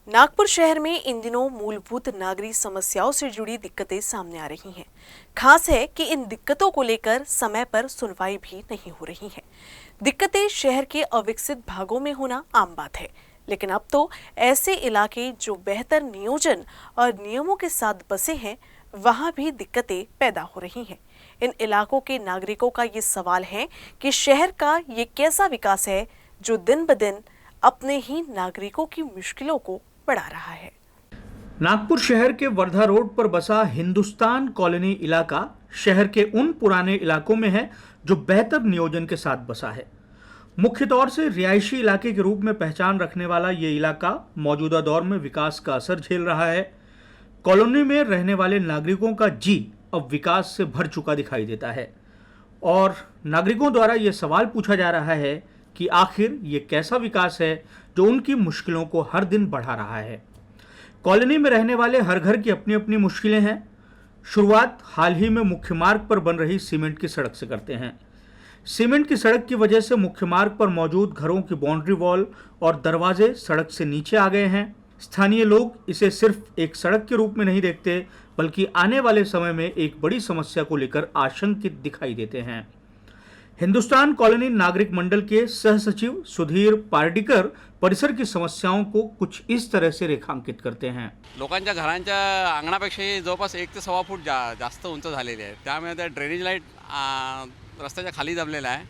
नागपुर शहर में इन दिनों मूलभूत नागरिक समस्याओं से जुड़ी दिक्कतें सामने आ रही हैं। खास है कि इन दिक्कतों को लेकर समय पर सुनवाई भी नहीं हो रही है। दिक्कतें शहर के अविकसित भागों में होना आम बात है, लेकिन अब तो ऐसे इलाके जो बेहतर नियोजन और नियमों के साथ बसे हैं, वहां भी दिक्कतें पैदा हो रही हैं। इन इलाकों के नागरिकों का ये सवाल है कि शहर का ये कैसा विकास है जो दिन ब दिन अपने ही नागरिकों की मुश्किलों को बढ़ा रहा है। नागपुर शहर के वर्धा रोड पर बसा हिंदुस्तान कॉलोनी इलाका शहर के उन पुराने इलाकों में है जो बेहतर नियोजन के साथ बसा है। मुख्य तौर से रिहायशी इलाके के रूप में पहचान रखने वाला ये इलाका मौजूदा दौर में विकास का असर झेल रहा है। कॉलोनी में रहने वाले नागरिकों का जी अब विकास से भर चुका दिखाई देता है और नागरिकों द्वारा ये सवाल पूछा जा रहा है कि आखिर ये कैसा विकास है जो उनकी मुश्किलों को हर दिन बढ़ा रहा है। कॉलोनी में रहने वाले हर घर की अपनी अपनी मुश्किलें हैं। शुरुआत हाल ही में मुख्य मार्ग पर बन रही सीमेंट की सड़क से करते हैं। सीमेंट की सड़क की वजह से मुख्य मार्ग पर मौजूद घरों की बाउंड्री वॉल और दरवाजे सड़क से नीचे आ गए हैं। स्थानीय लोग इसे सिर्फ एक सड़क के रूप में नहीं देखते, बल्कि आने वाले समय में एक बड़ी समस्या को लेकर आशंकित दिखाई देते हैं। हिंदुस्तान कॉलोनी नागरिक मंडल के सह सचिव सुधीर पार्डीकर परिसर की समस्याओं को कुछ इस तरह से रेखांकित करते हैं। लोकांच्या घरांच्या अंगणापेक्षाही जवळपास 1 ते 1.25 फूट जास्त उंच झालेली आहे। त्यामुळे त्या ड्रेनेज लाईट रस्त्याच्या खाली दबलेला आहे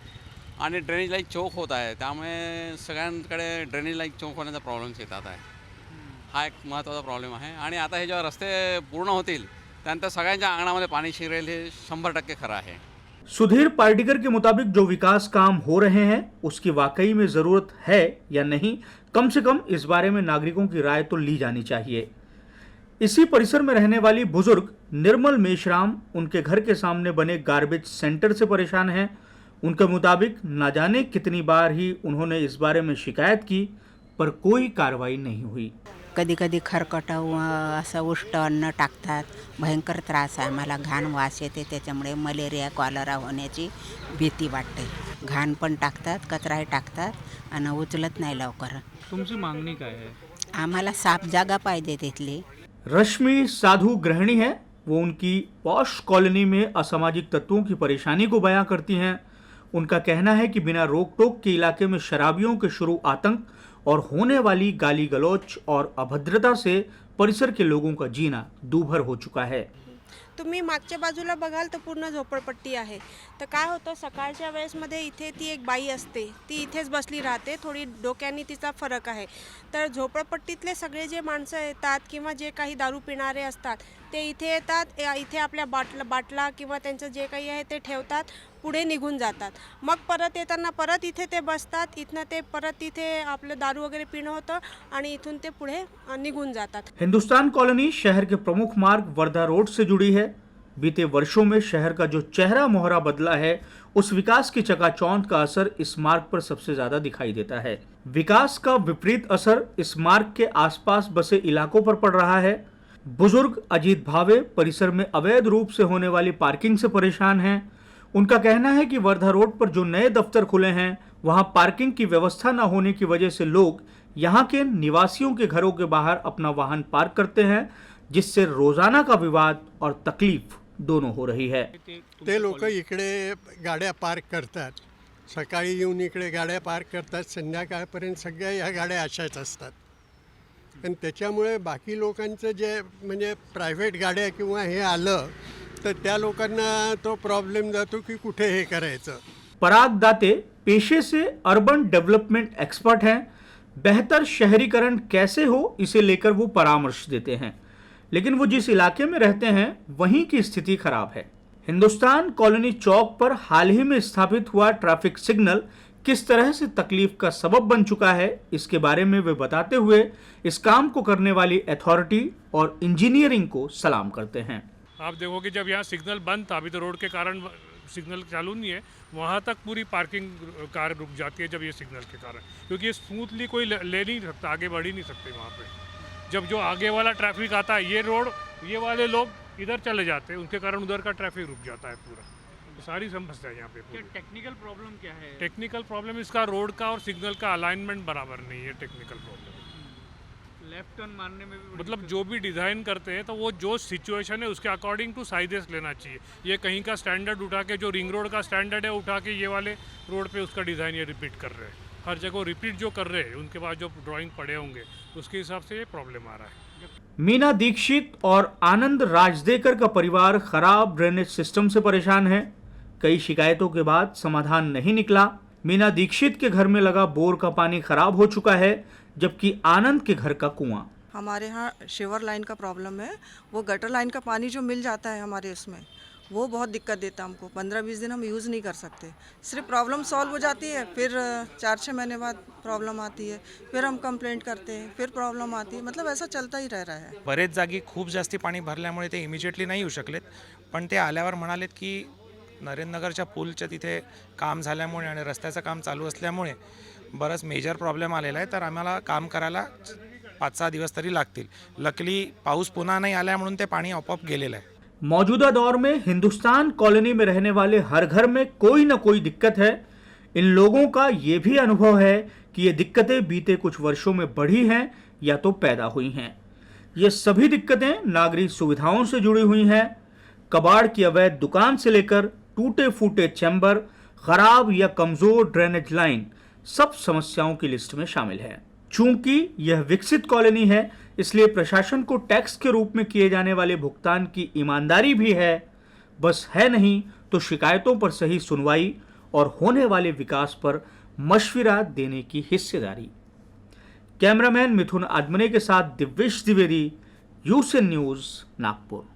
आणि ड्रेनेज लाईट चोक होत आहे। त्यामुळे सगळ्यांकडे ड्रेनेज लाईट चोक होण्याचा प्रॉब्लेम्स येतात आहे। हा एक महत्त्वाचा प्रॉब्लेम आहे आणि आता हे जेव्हा रस्ते पूर्ण होतील त्यानंतर सगळ्यांच्या अंगणामध्ये पाणी शिरेल हे 100% खरं आहे। सुधीर पार्डीकर के मुताबिक जो विकास काम हो रहे हैं उसकी वाकई में जरूरत है या नहीं, कम से कम इस बारे में नागरिकों की राय तो ली जानी चाहिए। इसी परिसर में रहने वाली बुजुर्ग निर्मल मेश्राम उनके घर के सामने बने गार्बेज सेंटर से परेशान हैं। उनके मुताबिक न जाने कितनी बार ही उन्होंने इस बारे में शिकायत की, पर कोई कार्रवाई नहीं हुई। कधी कधी खरकट असं उष्ट अन्न टाकतात। भयंकर त्रास आहे, मला घाण वास येते, त्याच्यामुळे मलेरिया कॉलरा होण्याची भीती वाटते। घाण पण टाकतात, कचराही टाकतात आणि उचलत नाही लवकर। तुमची मागणी काय है? आम्हाला साफ जागा पाहिजे तिथली। रश्मि साधु गृहिणी है। वो उनकी पॉश कॉलोनी में असामाजिक तत्वों की परेशानी को बयां करती हैं। उनका कहना है कि बिना रोक टोक के इलाके में शराबियों के शुरू आतंक और होने वाली गाली गलौच और अभद्रता से परिसर के लोगों का जीना दूभर हो चुका है। तुम्ही मागच्या बाजूला बघाल तर पूर्ण झोपडपट्टी आहे। तर काय होतं, सकाळच्या वेळेसमध्ये इथे ती एक बाई असते, ती इथेच बसली राहते, थोडी डोक्यानी तिचा फरक आहे। तर झोपडपट्टीतले सगळे जे माणसं येतात किंवा जे काही दारू पिणारे असतात ते इथे येतात, इथे आपल्या बाटला किंवा त्यांचं जे काही आहे ते ठेवतात, पुढे निघून जातात। मग परत येताना परत इथे ते बसतात, इथनं ते परत इथे आपलं दारू वगैरे पिणं होतं आणि इथून ते पुढे निघून जातात। हिंदुस्तान कॉलोनी शहर के प्रमुख मार्ग वर्धा रोड से जुड़ी है। बीते वर्षों में शहर का जो चेहरा मोहरा बदला है, उस विकास की चकाचौंध का असर इस मार्ग पर सबसे ज्यादा दिखाई देता है। विकास का विपरीत असर इस मार्ग के आसपास बसे इलाकों पर पड़ रहा है। बुजुर्ग अजीत भावे परिसर में अवैध रूप से होने वाली पार्किंग से परेशान हैं। उनका कहना है कि वर्धा रोड पर जो नए दफ्तर खुले हैं, वहां पार्किंग की व्यवस्था न होने की वजह से लोग यहां के निवासियों के घरों के बाहर अपना वाहन पार्क करते हैं, जिससे रोजाना का विवाद और तकलीफ दोनों हो रही है। ते लोक इकडे गाड्या पार्क करतात, सकाळी येऊन इकडे गाड्या पार्क करतात, संध्याकाळपर्यंत सगळ्या या गाड्या अशाच असतात आणि त्याच्यामुळे बाकी लोकांचं जे म्हणजे प्रायव्हेट गाड्या किंवा हे आलं तर त्या लोकांना तो प्रॉब्लेम जातो की कुठे हे करायचं। पराग दाते पेशे से अर्बन डेवलपमेंट एक्सपर्ट हैं। बेहतर शहरीकरण कैसे हो इसे लेकर वो परामर्श देते हैं, लेकिन वो जिस इलाके में रहते हैं वहीं की स्थिति खराब है। हिंदुस्तान कॉलोनी चौक पर हाल ही में स्थापित हुआ ट्रैफिक सिग्नल किस तरह से तकलीफ का सबब बन चुका है, इसके बारे में वे बताते हुए इस काम को करने वाली अथॉरिटी और इंजीनियरिंग को सलाम करते हैं। आप देखोगे जब यहाँ सिग्नल बंद था, अभी तो रोड के कारण सिग्नल चालू नहीं है, वहाँ तक पूरी पार्किंग कार रुक जाती है जब ये सिग्नल के कारण, क्योंकि ये स्मूथली कोई ले नहीं सकता, आगे बढ़ ही नहीं सकते वहाँ पे। जब जो आगे वाला ट्रैफिक आता है, ये रोड ये वाले लोग इधर चले जाते हैं, उनके कारण उधर का ट्रैफिक रुक जाता है पूरा। तो सारी समस्या है यहाँ पे। टेक्निकल प्रॉब्लम क्या है? टेक्निकल प्रॉब्लम इसका रोड का और सिग्नल का अलाइनमेंट बराबर नहीं है, टेक्निकल प्रॉब्लम। लेफ्ट टर्न मारने में भी मतलब जो भी डिज़ाइन करते हैं तो वो जो सिचुएशन है उसके अकॉर्डिंग टू साइजेस लेना चाहिए। ये कहीं का स्टैंडर्ड उठा के, जो रिंग रोड का स्टैंडर्ड है उठा के ये वाले रोड पे उसका डिज़ाइन ये रिपीट कर रहे हैं। हर जगह रिपीट जो कर रहे हैं उनके पास जो ड्राइंग पड़े होंगे उसके हिसाब से ये प्रॉब्लम आ रहा है। मीना दीक्षित और आनंद राजदेकर का परिवार खराब ड्रेनेज सिस्टम से परेशान है। कई शिकायतों के बाद समाधान नहीं निकला। मीना दीक्षित के घर में लगा बोर का पानी खराब हो चुका है, जबकि आनंद के घर का कुआं। हमारे यहाँ शिवर लाइन का प्रॉब्लम है, वो गटर लाइन का पानी जो मिल जाता है हमारे उसमें, वो बहुत दिक्कत देता है हमको। 15-20 दिन हम यूज़ नहीं कर सकते। सिर्फ प्रॉब्लम सॉल्व हो जाती है, फिर 4-6 महीने बाद प्रॉब्लम आती है, फिर हम कंप्लेंट करते हैं, फिर प्रॉब्लम आती है। मतलब ऐसा चलता ही रह रहा है। बरेच जागी खूप जास्ती पाणी भरल्यामुळे ते इमिजिएटली नाही येऊ शकलेत, पण ते आल्यावर म्हणालेत की नरेंद्रनगरच्या पूलच्या तिथे काम झाल्यामुळे आणि रस्त्याचं काम चालू असल्यामुळे बरंच मेजर प्रॉब्लेम आलेला आहे, तर आम्हाला काम करायला 5-6 दिवस तरी लागतील। लकली पाऊस पुन्हा नहीं आला म्हणून ते पाणी आपोआप गेलेलं आहे। मौजूदा दौर में हिंदुस्तान कॉलोनी में रहने वाले हर घर में कोई न कोई दिक्कत है। इन लोगों का ये भी अनुभव है कि ये दिक्कतें बीते कुछ वर्षों में बढ़ी हैं या तो पैदा हुई हैं। ये सभी दिक्कतें नागरिक सुविधाओं से जुड़ी हुई हैं। कबाड़ की अवैध दुकान से लेकर टूटे फूटे चैम्बर, खराब या कमजोर ड्रेनेज लाइन, सब समस्याओं की लिस्ट में शामिल है। चूंकि यह विकसित कॉलोनी है, इसलिए प्रशासन को टैक्स के रूप में किए जाने वाले भुगतान की ईमानदारी भी है। बस है नहीं तो शिकायतों पर सही सुनवाई और होने वाले विकास पर मशविरा देने की हिस्सेदारी। कैमरामैन मिथुन आदमने के साथ दिव्येश द्विवेदी, यूसीएन न्यूज़, नागपुर।